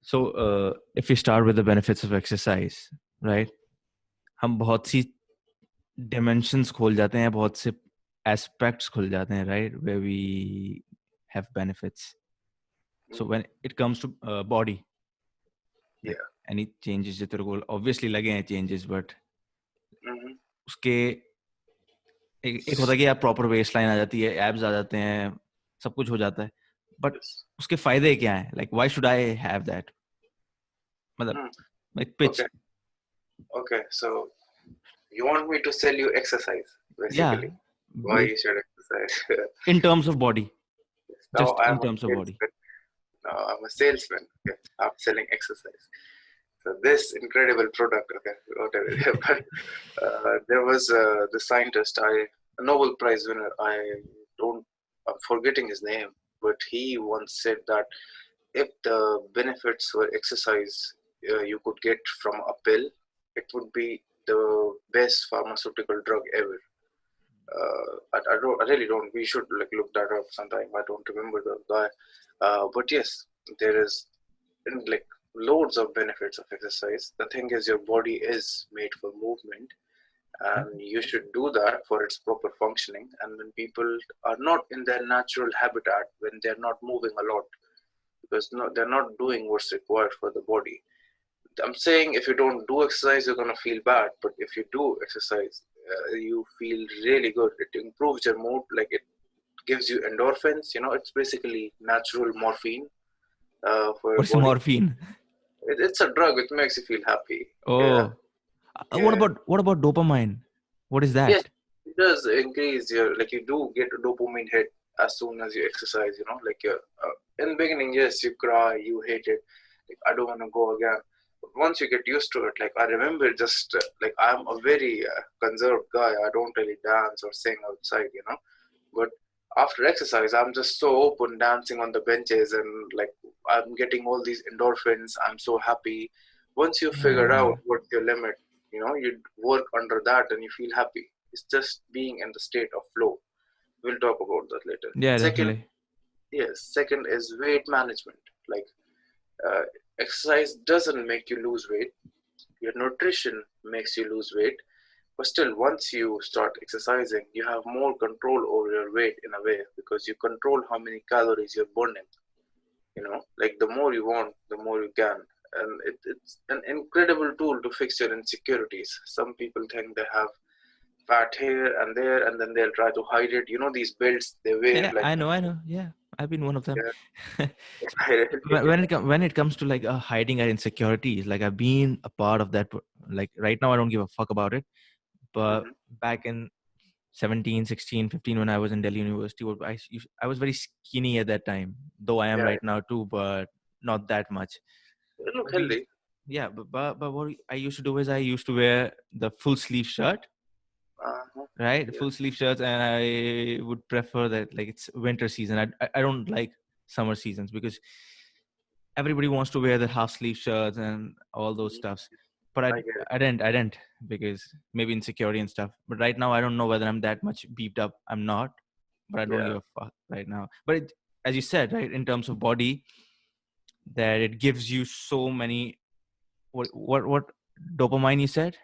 So if we start with the benefits of exercise, right? हम बहुत सी dimensions खोल जाते हैं, बहुत से aspects खुल जाते हैं, right? Where we have benefits. So when it comes to body, like any changes जो तेरे को obviously लगे हैं changes, but उसके एक होता है कि यार proper waistline आ जाती है, abs आ जाते हैं, सब कुछ हो जाता है, but उसके फायदे क्या हैं? Like why should I have that? मतलब like pitch. Okay, so you want me to sell you exercise, basically. Yeah. Why you should exercise? In terms of body. Now Just in terms of body. I'm a salesman. Okay, I'm selling exercise. So this incredible product, okay, whatever. But there was the scientist, a Nobel Prize winner. I'm forgetting his name, but he once said that if the benefits were exercise you could get from a pill, it would be the best pharmaceutical drug ever. I really don't. We should like look that up sometime. I don't remember the guy, but yes, there is like loads of benefits of exercise. The thing is, your body is made for movement, and you should do that for its proper functioning. And when people are not in their natural habitat, when they're not moving a lot, because they're not doing what's required for the body. I'm saying if you don't do exercise, you're gonna feel bad. But if you do exercise, you feel really good. It improves your mood. Like it gives you endorphins. You know, it's basically natural morphine for your What's body. Morphine? It's a drug. It makes you feel happy. Oh, yeah. What about dopamine? What is that? Yes, it does increase your like you do get a dopamine hit as soon as you exercise. You know, like in the beginning, yes, you cry, you hate it. Like I don't want to go again. But once you get used to it, like I remember, just like I'm a very conserved guy. I don't really dance or sing outside. You know, but after exercise, I'm just so open dancing on the benches and like I'm getting all these endorphins. I'm so happy. Once you figure out what's your limit, you know, you work under that and you feel happy. It's just being in the state of flow. We'll talk about that later. Yeah, definitely. Second is weight management. Like exercise doesn't make you lose weight. Your nutrition makes you lose weight. But still, once you start exercising, you have more control over your weight in a way because you control how many calories you're burning. You know, like the more you want, the more you can. And it's an incredible tool to fix your insecurities. Some people think they have fat here and there, and then they'll try to hide it. You know, these belts they wear. Yeah, like, I know. Yeah, I've been one of them. Yeah. when it comes to like hiding our insecurities, like I've been a part of that. Like right now, I don't give a fuck about it. But back in 17, 16, 15, when I was in Delhi University, I was very skinny at that time. Though I am right now too, but not that much. You look healthy. Yeah, but what I used to do is I used to wear the full sleeve shirt. Right, full sleeve shirts, and I would prefer that like it's winter season. I don't like summer seasons because everybody wants to wear the half sleeve shirts and all those stuffs. But I didn't because maybe insecurity and stuff. But right now I don't know whether I'm that much beefed up. I'm not, but I don't give a fuck right now. But as you said, right, in terms of body, that it gives you so many. What dopamine you said?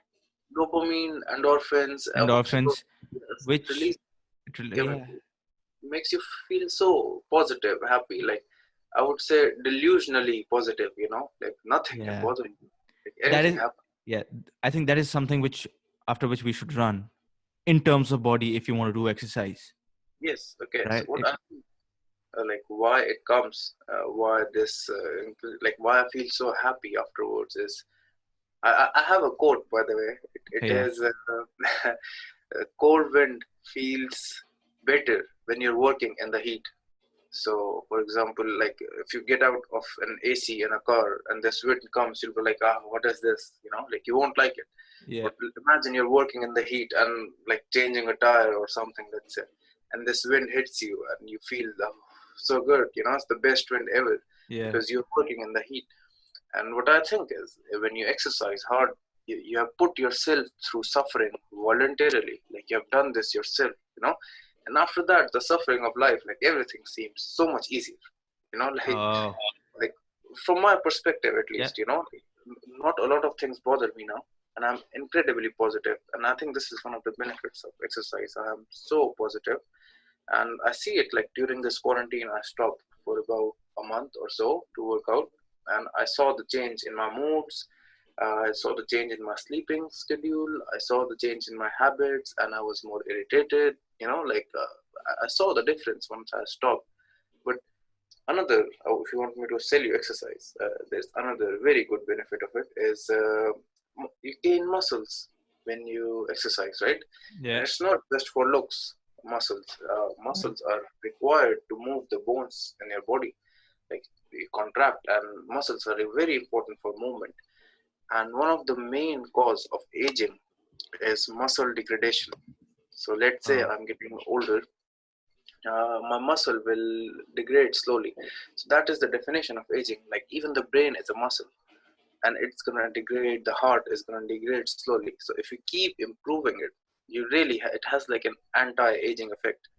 Dopamine, endorphins, which release makes you feel so positive, happy. Like I would say, delusionally positive. You know, like nothing can bother you. Like anything happens. Yeah, I think that is something after which we should run in terms of body if you want to do exercise. Yes. Okay. Right? So what I think, like why it comes, why this, like why I feel so happy afterwards is. I have a quote, by the way. It is cold wind feels better when you're working in the heat. So, for example, like if you get out of an AC in a car and this wind comes, you'll be like, what is this? You know, like you won't like it. Yeah. But imagine you're working in the heat and like changing a tire or something, let's say, and this wind hits you and you feel so good. You know, it's the best wind ever because you're working in the heat. And what I think is when you exercise hard, you have put yourself through suffering voluntarily. Like you have done this yourself, you know. And after that, the suffering of life, like everything seems so much easier. Oh, like from my perspective at yeah. least, not a lot of things bother me now, and I'm incredibly positive. And I think this is one of the benefits of exercise. I am so positive, and I see it like during this quarantine. I stopped for about a month or so to work out, and I saw the change in my moods. I saw the change in my sleeping schedule. I saw the change in my habits, and I was more irritated. I saw the difference once I stopped. But another, if you want me to sell you exercise, there's another very good benefit of it is you gain muscles when you exercise, right? And Yeah. it's not just for looks. Muscles are required to move the bones in your body, like you contract, and muscles are very important for movement. And one of the main cause of aging is muscle degradation. So let's say Oh, I'm getting older, my muscle will degrade slowly. So that is the definition of aging. Like even the brain is a muscle, and it's gonna degrade. The heart is gonna degrade slowly. So if you keep improving it, you really it has like an anti-aging effect.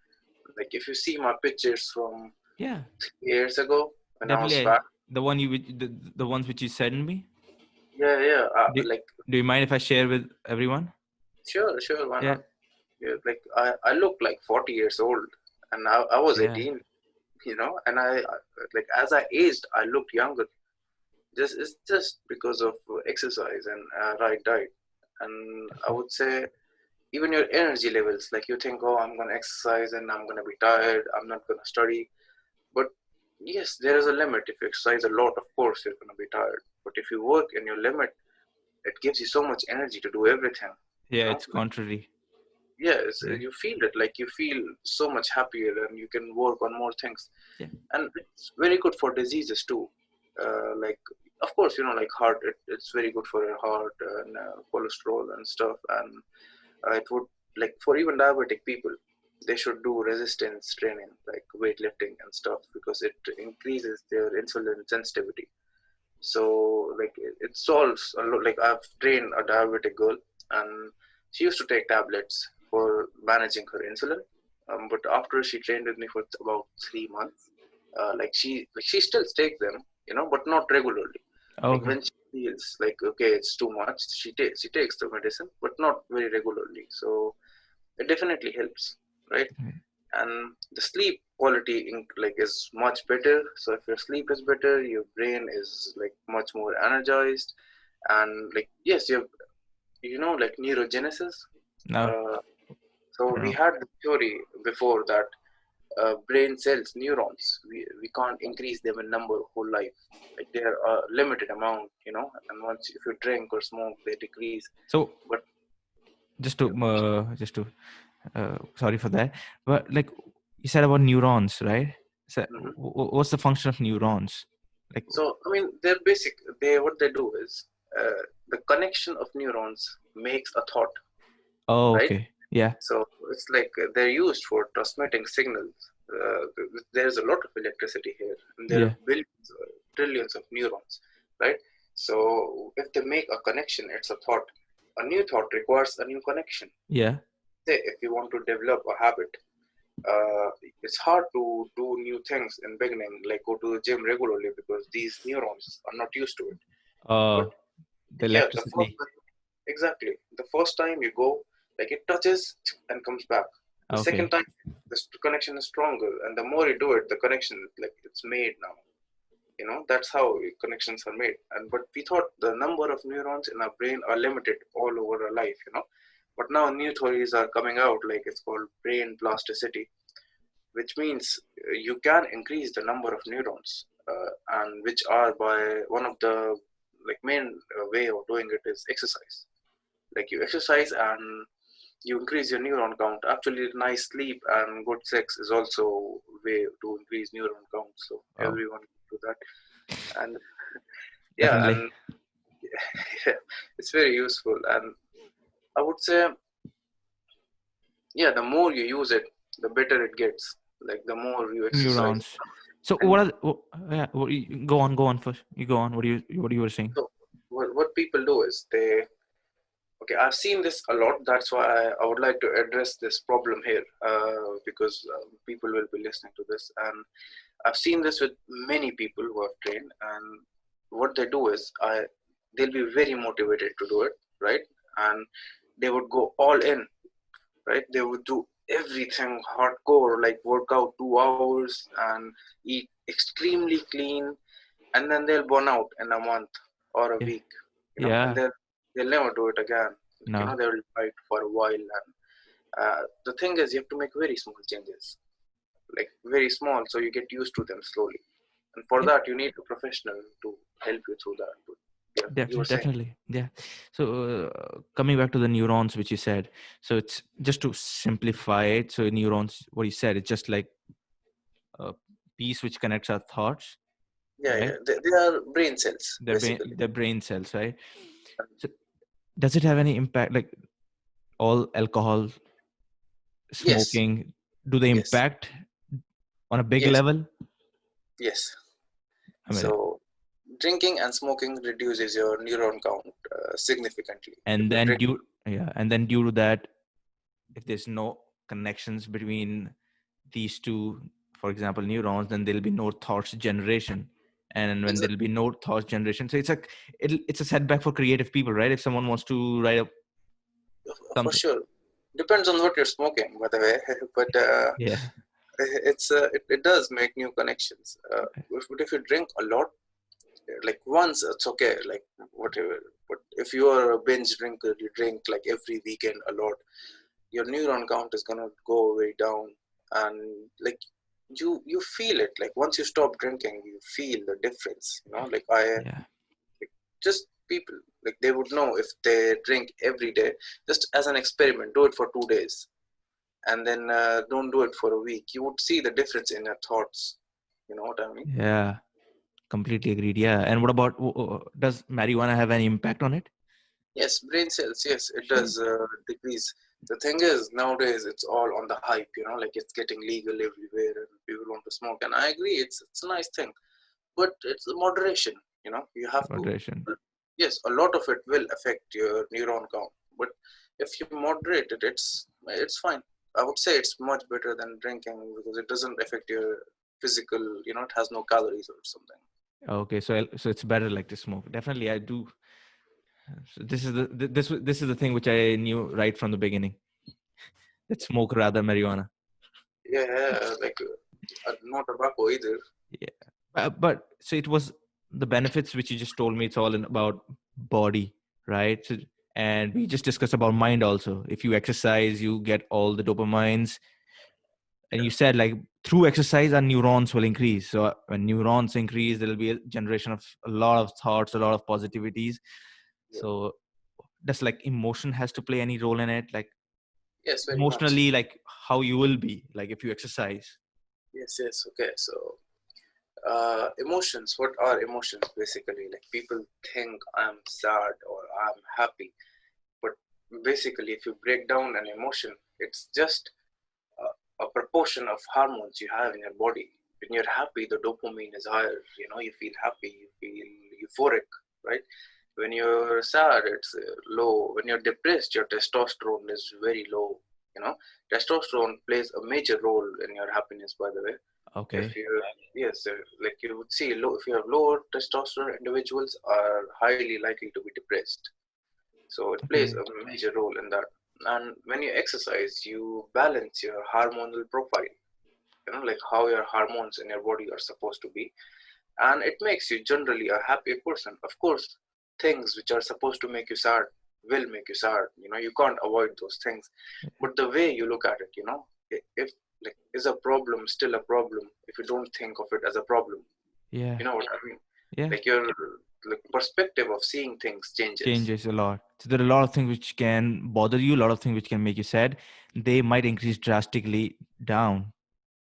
Like if you see my pictures from yeah. 3 years ago when I was Definitely. fat. The one the ones which you sent me. Yeah, yeah. Do, Like do you mind if I share with everyone? sure, sure, why Yeah. not? Yeah, like I look like 40 years old, and I was Yeah. 18. And like as I aged, I looked younger. It's just because of exercise and right diet. And I would say even your energy levels, like you think, oh, I'm going to exercise and I'm going to be tired, I'm not going to study. But yes, there is a limit. If you exercise a lot, of course you're going to be tired, but if you work in your limit, it gives you so much energy to do everything. Yeah. It's contrary. Yes, Yeah. you feel it, like you feel so much happier and you can work on more things. Yeah. And it's very good for diseases too. Like of course, like heart, it's very good for your heart and cholesterol and stuff. And it would, like, for even diabetic people, they should do resistance training like weightlifting and stuff, because it increases their insulin sensitivity. So like it solves a lot. Like I've trained a diabetic girl, and she used to take tablets for managing her insulin. But after she trained with me for about 3 months, she still takes them, but not regularly. Like Okay. when she feels like okay, it's too much, she takes the medicine, but not very regularly. So it definitely helps, right? And the sleep quality is much better. So if your sleep is better, your brain is like much more energized. And like yes, like neurogenesis. No. uh, I so don't we know. had the theory before that brain cells, neurons, we can't increase them in number whole life. Like they're a limited amount, and once if you drink or smoke, they decrease. So But just to sorry for that, but like you said about neurons, right? So mhm. what's the function of neurons? Like, So I mean, they what they do is the connection of neurons makes a thought, oh, right? okay. Yeah. So it's like they're used for transmitting signals. Uh, there's a lot of electricity here, and there are Yeah. billions, trillions of neurons, right? So if they make a connection, it's a thought. A new thought requires a new connection. Yeah. Say if you want to develop a habit, uh, it's hard to do new things in beginning, like go to the gym regularly, because these neurons are not used to it. But uh the yeah, the first electricity. time, exactly, the first time you go, like it touches and comes back. The second Okay. time, the connection is stronger, and the more you do it, the connection, like it's made now. That's how connections are made. And but we thought the number of neurons in our brain are limited all over our life. But now new theories are coming out, like it's called brain plasticity, which means you can increase the number of neurons, and which are by one of the like main way of doing it is exercise. Like you exercise and you increase your neuron count. Actually, nice sleep and good sex is also a way to increase neuron count. So Oh, everyone do that. And yeah, definitely. and yeah, it's very useful. And I would say, yeah, the more you use it, the better it gets. Like the more you exercise. Neurons. So And what are yeah, go on first. You go on. What you were saying? so what people do is they Okay, I've seen this a lot. That's why I would like to address this problem here, because people will be listening to this. And I've seen this with many people who have trained, and what they do is they'll be very motivated to do it, right? And they would go all in, right? They would do everything hardcore, like work out 2 hours and eat extremely clean, and then they'll burn out in a month or a Yeah. week, and Yeah. they'll never do it again. No. They will fight for a while, and the thing is, you have to make very small changes, like very small, so you get used to them slowly. And for Yeah. that, you need a professional to help you through that. But yeah, you were saying. Definitely. Yeah. So coming back to the neurons, which you said, so it's just to simplify it. So neurons, what you said, it's just like a piece which connects our thoughts, Yeah, right? yeah, they are brain cells basically. The brain cells, right? So does it have any impact? Like all alcohol, Yes, smoking, do they yes, impact on a big yes, level? yes. I mean, So drinking and smoking reduces your neuron count significantly. If and you then drink, due to that, if there's no connections between these two, for example, neurons, then there'll be no thoughts generation. And when there'll be no thoughts generation, so it's a setback for creative people, right? If someone wants to write up for something. sure, depends on what you're smoking, by the way. But Yeah. it does make new connections. But if you drink a lot, like once, it's okay, like whatever. But if you are a binge drinker, you drink like every weekend a lot, your neuron count is gonna go way down, and like you feel it. Like once you stop drinking, you feel the difference. Like Yeah. just people, like they would know if they drink every day, just as an experiment, do it for 2 days, and then don't do it for a week. You would see the difference in your thoughts. You know what I mean? Yeah. Completely agreed. Yeah. And what about, does marijuana have any impact on it? Yes, brain cells. Yes, it Sure. does decrease. The thing is, nowadays it's all on the hype. Like it's getting legal everywhere, and people want to smoke. And I agree, it's a nice thing, but it's a moderation. You have to. Moderation. Yes, a lot of it will affect your neuron count, but if you moderate it, it's fine. I would say it's much better than drinking because it doesn't affect your physical. It has no calories or something. Okay. So it's better like to smoke. Definitely. I do. So this is the thing which I knew right from the beginning. That smoke rather marijuana. Yeah, like not tobacco either. Yeah. But so it was the benefits which you just told me. It's all about body, right? So, and we just discussed about mind also. If you exercise, you get all the dopamines. And you said like through exercise, our neurons will increase. So when neurons increase, there will be a generation of a lot of thoughts, a lot of positivities. Yeah. So does like emotion has to play any role in it? Like Yes, very much. emotionally, like how you will be like if you exercise. Yes, yes. Okay, so emotions. What are emotions basically? Like people think I'm sad or I'm happy, but basically, if you break down an emotion, it's just a proportion of hormones you have in your body. When you're happy, the dopamine is higher. You feel happy, you feel euphoric, right? When you're sad, it's low. When you're depressed, your testosterone is very low. You know, Testosterone plays a major role in your happiness. By the way, if Okay. you yes, like you would see, if you have lower testosterone, individuals are highly likely to be depressed. So it plays Okay. a major role in that. And when you exercise, you balance your hormonal profile. Like how your hormones in your body are supposed to be, and it makes you generally a happier person. Of course, things which are supposed to make you sad will make you sad. You can't avoid those things, but the way you look at it, if like is a problem still a problem if you don't think of it as a problem. Yeah. You know what I mean? Yeah. Like your like perspective of seeing things changes. Changes a lot. So there are a lot of things which can bother you, a lot of things which can make you sad. They might increase drastically down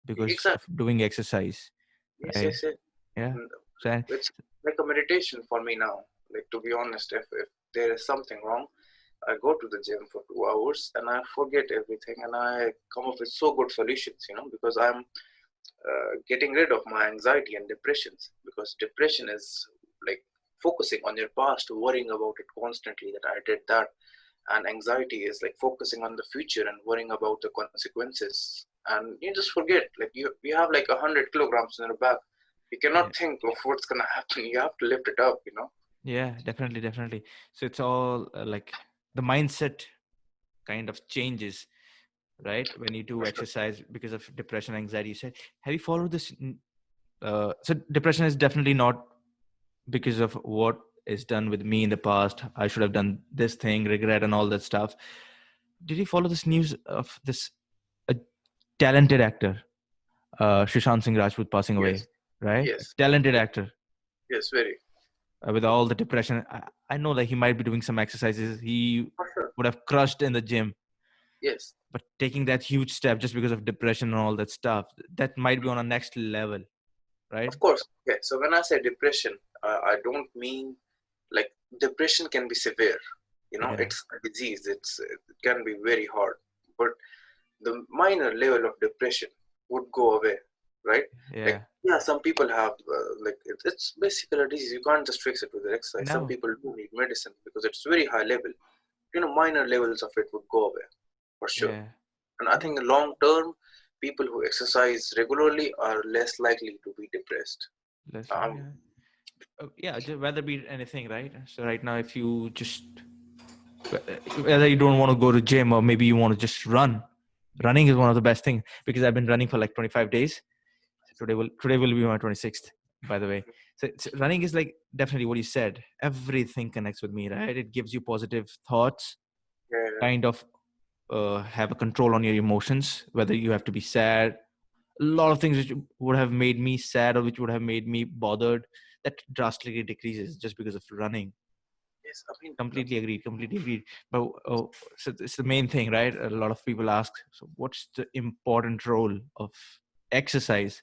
because of Exactly. doing exercise, Yes, right? yes, yes. Yeah. And So it's like a meditation for me now. Like, to be honest, if there is something wrong, I go to the gym for 2 hours and I forget everything and I come up with so good solutions, because I'm getting rid of my anxiety and depressions, because depression is like focusing on your past, worrying about it constantly, that I did that, and anxiety is like focusing on the future and worrying about the consequences, and you just forget, like you have like 100 kilograms in your back. You Yeah. cannot think of what's gonna happen. You have to lift it up, you know. Yeah, definitely. So it's all like the mindset kind of changes, right? When you do For sure. exercise because of depression, anxiety. You said, have you followed this? So depression is definitely not because of what is done with me in the past. I should have done this thing, regret, and all that stuff. Did you follow this news of this a talented actor, Sushant Singh Rajput, passing away? Yes, Right, a yes, talented yes, actor yes, very. with all the depression. I know that he might be doing some exercises. He For sure. would have crushed in the gym, Yes. but taking that huge step just because of depression and all that stuff, that might be on a next level, right? Of course. Okay. So when I say depression, I don't mean like depression can be severe. You know, Yeah, it's a disease. It can be very hard, but the minor level of depression would go away, right? Like, yeah. yeah, some people have like it's basically a disease. You can't just fix it with exercise. Some No. people do need medicine because it's very high level. You know, minor levels of it would go away for sure. Yeah. And I think long term, people who exercise regularly are less likely to be depressed. Let's Um, yeah. Yeah, just whether be anything, right? So right now, if you just whether you don't want to go to gym or maybe you want to just run, running is one of the best things because I've been running for like 25 days. So today will be my 26th, by the way. So running is like definitely what you said. Everything connects with me, right? It gives you positive thoughts, yeah, kind of have a control on your emotions, whether you have to be sad. A lot of things which would have made me sad or which would have made me bothered, that drastically decreases just because of running. yes, I mean, Completely agreed. But so it's the main thing, right? A lot of people ask, so what's the important role of exercise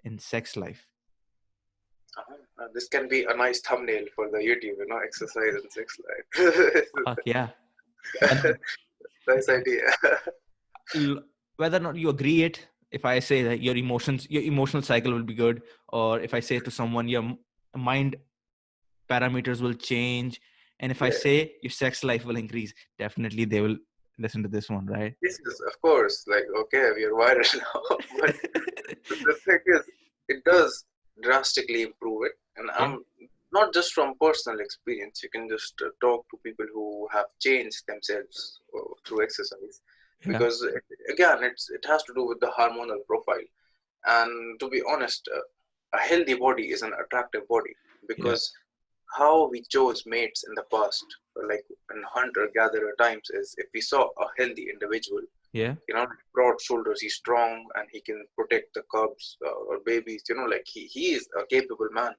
in sex life? this can be a nice thumbnail for the YouTube, you know, exercise and sex life. Yeah. And Nice idea. whether or not you agree it, if I say that your emotional cycle will be good, or if I say to someone your mind parameters will change, and if I Yeah, say your sex life will increase, definitely they will listen to this one, right? this is, of course, like, okay, we are viral now, but the thing is, it does drastically improve it. And Yeah. I'm not just from personal experience, you can just talk to people who have changed themselves through exercise. Yeah. Because again, it has to do with the hormonal profile. And to be honest, a healthy body is an attractive body Yeah. because how we chose mates in the past, like in hunter gatherer times, is if we saw a healthy individual, Yeah. you know, broad shoulders, he's strong and he can protect the cubs or babies, you know, like he is a capable man.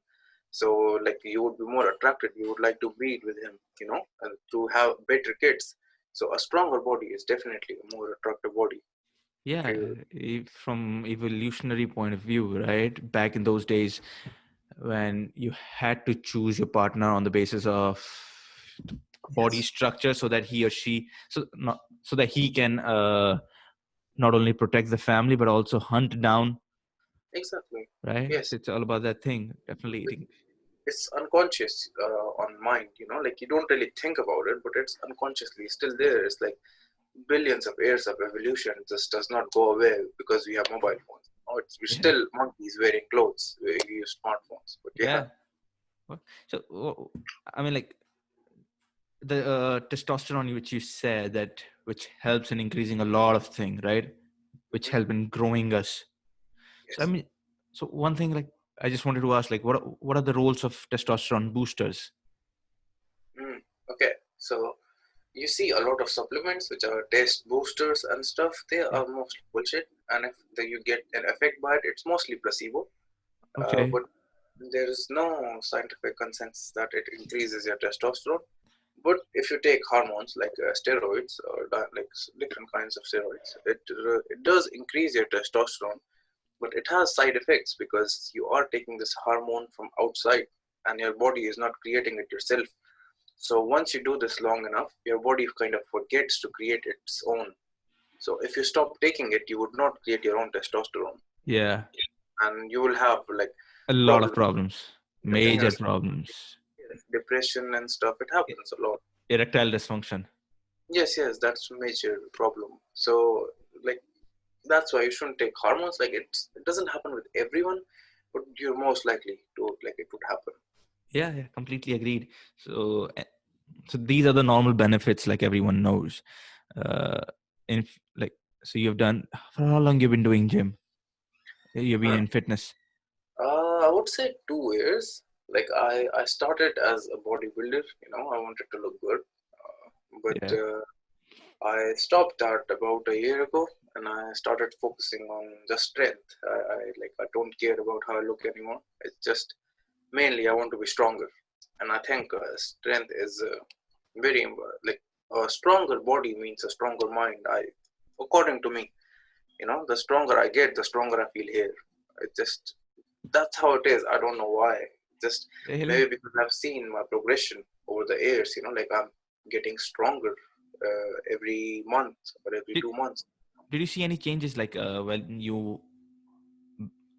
So like you would be more attracted, you would like to breed with him, you know, and to have better kids. So a stronger body is definitely a more attractive body. Yeah. Okay. From evolutionary point of view, right? Back in those days when you had to choose your partner on the basis of body Yes, structure so that he or she so not so that he can not only protect the family but also hunt down, exactly. right? Yes, So it's all about that thing, definitely eating. it's unconscious on mind, you know, like you don't really think about it, but it's unconsciously still there. It's like billions of years of evolution just does not go away because we have mobile phones. Oh, we're Yeah. still monkeys wearing clothes. We use smartphones, but yeah, Yeah. So I mean, like the testosterone which you said that which helps in increasing a lot of things, right? Which mhm, help in growing us. So I yes. mean, so one thing like I just wanted to ask, like, what are the roles of testosterone boosters? Mm, okay, so you see a lot of supplements which are test boosters and stuff. They Yeah. are mostly bullshit, and if you get an effect by it, it's mostly placebo. Okay. But there is no scientific consensus that it increases your testosterone. But if you take hormones like steroids or like different kinds of steroids, it does increase your testosterone, but it has side effects because you are taking this hormone from outside, and your body is not creating it yourself. So once you do this long enough, your body kind of forgets to create its own. So if you stop taking it, you would not create your own testosterone, Yeah. and you will have like A lot of problems problems, in your major problems, depression and stuff. It happens a lot. erectile dysfunction. Yes, yes, that's a major problem. So, like, that's why you shouldn't take hormones. Like, it doesn't happen with everyone, but you're most likely to, like, it would happen. Yeah, completely agreed. So so these are the normal benefits, like everyone knows. In like, so you've done, for how long you've been doing gym? You've been Huh. in fitness. I would say 2 years. Like, I started as a bodybuilder. I wanted to look good, but Yeah. I stopped that about a year ago, and I started focusing on just strength. I don't care about how I look anymore. It's just mainly I want to be stronger, and I think strength is very like a stronger body means a stronger mind. According to me, the stronger I get, the stronger I feel here. It just That's how it is. I don't know why. Just Really? maybe because I've seen my progression over the years. Like I'm getting stronger every month or every Did, 2 months. did you see any changes, like when you,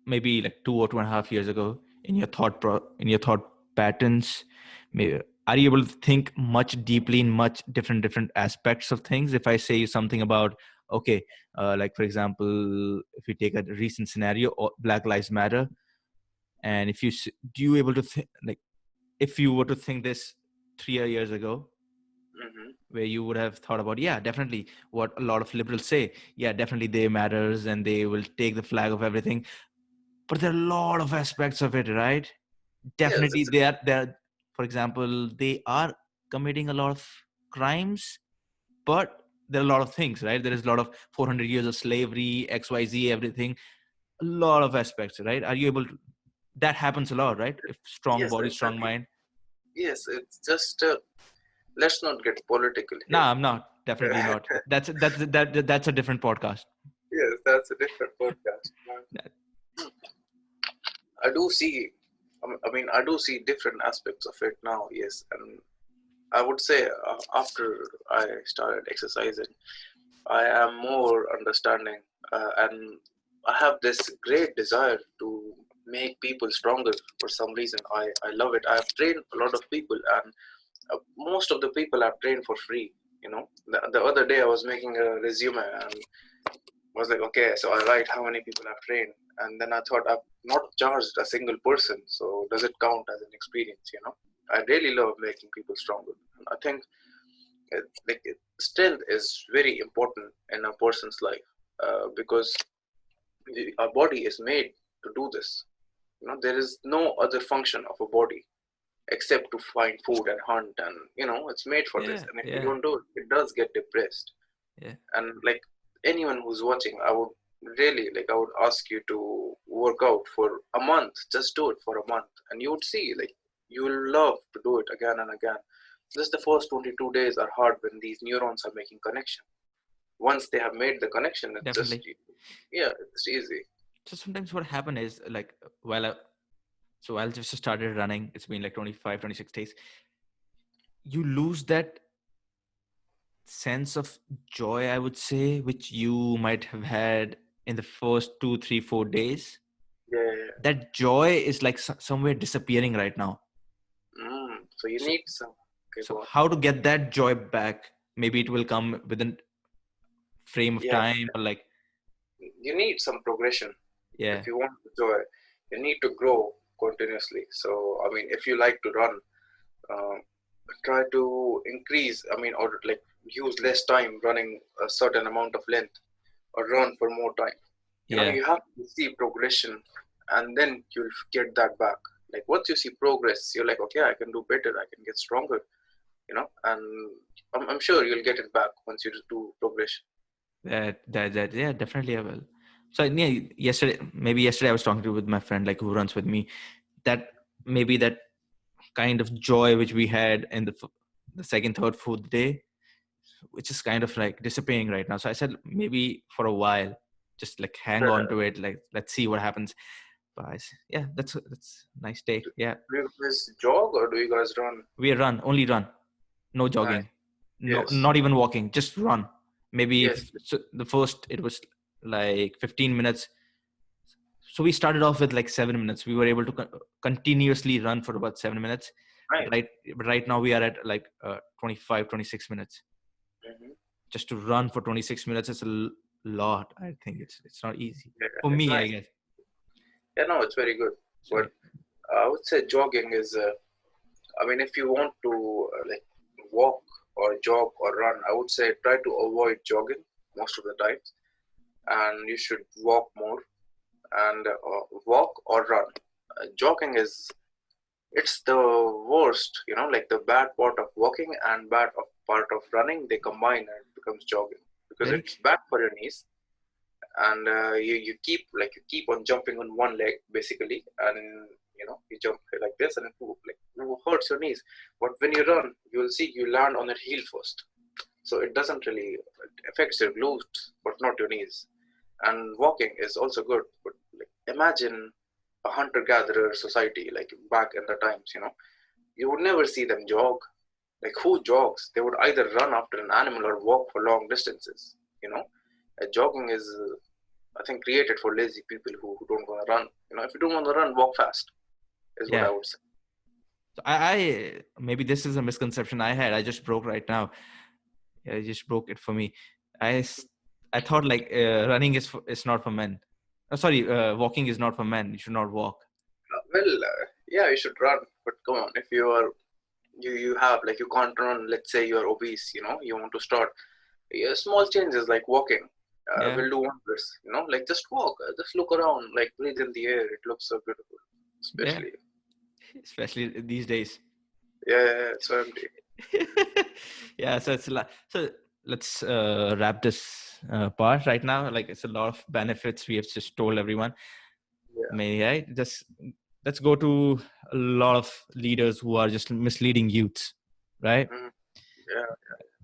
maybe like 2 or 2.5 years ago, in your in your thought patterns? Maybe, are you able to think much deeply in much different aspects of things? If I say something about, okay, like for example, if you take a recent scenario, or Black Lives Matter, and if you do you able to think, like, if you were to think this 3 years ago, Hmm. where you would have thought about, yeah, definitely what a lot of liberals say, yeah, definitely they matters and they will take the flag of everything, but there are a lot of aspects of it, right? Yes, Definitely they are, for example, they are committing a lot of crimes, but there are a lot of things, right? There is a lot of 400 years of slavery, XYZ, everything, a lot of aspects, right? Are you able to, that happens a lot, right? If strong yes, body, strong exactly. mind. Yes, it's just let's not get political here. Nah, I'm not, definitely not. That's a different podcast. Yes, that's a different podcast. I do see. I mean, I do see different aspects of it now. Yes, and I would say after I started exercising, I am more understanding, and I have this great desire to make people stronger for some reason. I love it. I've trained a lot of people, and most of the people I've trained for free. The other day I was making a resume and was like, okay, so I write how many people I've trained, and then I thought I've not charged a single person, so does it count as an experience? I really love making people stronger. And I think strength is very important in a person's life because our body is made to do this. There is no other function of a body except to find food and hunt, and it's made for this. Yeah, And if you yeah, don't do it, it does get depressed. yeah, And like anyone who's watching, I would really I would ask you to work out for a month. Just do it for a month, and you would see you will love to do it again and again. Just the first 22 days are hard when these neurons are making connection. Once they have made the connection, it's just, definitely. yeah, it's easy. So sometimes what happened is, like, while so I'll just started running, it's been like 25, 26 days, you lose that sense of joy, I would say, which you might have had in the first 2, 3, 4 days. Yeah. That joy is like somewhere disappearing right now. So you So, need some. Okay, so go on. how to get that joy back? Maybe it will come within frame of Yeah, time, or like, you need some progression yeah, if you want to joy. You need to grow continuously. So I mean, if you like to run, uh, try to increase. I mean, or use less time running a certain amount of length, or run for more time. yeah, You have to see progression, and then you'll get that back. Like once you see progress, you're like, okay, I can do better. I can get stronger. And I'm sure you'll get it back once you do progression. that yeah, definitely I will. So yeah, yesterday I was talking to with my friend, like, who runs with me, that maybe that kind of joy which we had in the second, third, fourth day, which is kind of like disappearing right now. So I said, maybe for a while, just like hang on to it, like, let's see what happens. But yeah, that's a nice day. Yeah, Do you guys jog or do you guys run? we run, only run, no Nice. jogging, no, Yes. not even walking, just run. Maybe Yes. if, so the first, it was like 15 minutes. So we started off with like 7 minutes. We were able to continuously run for about 7 minutes. Nice. Right now we are at like 25, 26 minutes. just to run for 26 minutes is a lot. I think it's not easy Yeah, for it's me, I nice. guess. Yeah, no, it's very good. But Right. I would say jogging is. I mean, if you want to like walk or jog or run, I would say try to avoid jogging most of the times, and you should walk more and walk or run. Jogging is it's the worst, like the bad part of walking and bad of part of running. They combine and it becomes jogging because Very it's bad for your knees, and you keep on jumping on one leg basically, and you jump like this, and it hurts your knees. But when you run, you will see you land on your heel first, so it doesn't really it affects your glutes but not your knees. And walking is also good, but like, imagine a hunter-gatherer society like back in the times, you would never see them jog. Like who jogs? They would either run after an animal or walk for long distances. Jogging is I think created for lazy people who don't want to run. If you don't want to run, walk fast is what yeah. I would say. So I maybe this is a misconception I had. I just broke right now. Yeah, you just broke it for me. I thought like running is not for men. Sorry, walking is not for men. You should not walk. Yeah, you should run, but come on, if you have like you can't run. Let's say you're obese. You want to start. Yeah, small changes like walking Yeah, will do wonders. Like just walk, just look around, like breathe in the air. It looks so beautiful, yeah. especially. Especially these days. Yeah, it's so empty. Yeah, so it's a lot. So let's wrap this part right now. Like it's a lot of benefits we have just told everyone. Yeah. Maybe right. Just let's go to a lot of leaders who are just misleading youths, right? Mhm. Yeah.